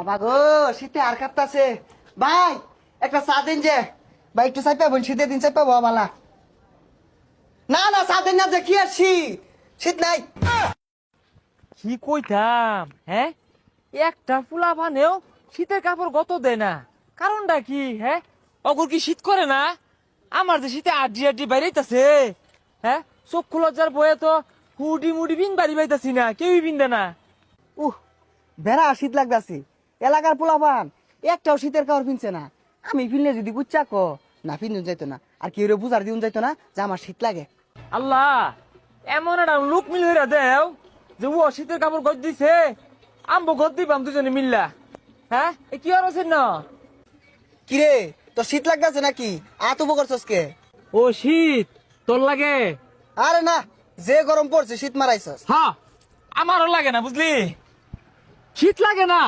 বাবা গো শীতে আর কাঁপতাছে। ভাই একটা চা দিন যে। ভাই একটু চাই পাবো, শীতের দিন চাই পাবো বালা। না না চা দিন না, যে কি আর শীত, শীত নাই। কি কইতাম হ্যাঁ, একটা ফুলা বানেও শীতের কাপড় গত দেয় না, কারণটা কি হ্যাঁ? অগর কি শীত করে না? আমার যে শীতে আড্ডি আড্ডি বাইরেইতাছে হ্যাঁ, চক্ষু লজ্জার বয়ে তো হুডি মুডি বিন বাড়ি বাইতাছি না, কেউই বিন্দে না। উহ, বেড়া শীত লাগতাছে। এলাকার পোলাপান একটাও শীতের কাপড় পিনছে না। আমি পিনলে যদি বুচ্চা কো না, পিন্দুন যাইতো না, আর কেউ বুঝার দিন যাইতো না যে আমার শীত লাগে। আল্লাহ, এমন একটা লোক মিল হইরা দেও যে ও শীতের কাপড় গদ দিছে, আমবো গদ দিবাম দুজনে মিল্লা। হ্যাঁ, এ কি আর আছে না? কিরে তোর শীত লাগতাছে নাকি? আত করছস কে? ও শীত তোর লাগে? আরে না, যে গরম পড়ছে শীত মারাইছস। হ্যাঁ, আমারও লাগে না বুঝলি, শীত লাগে না।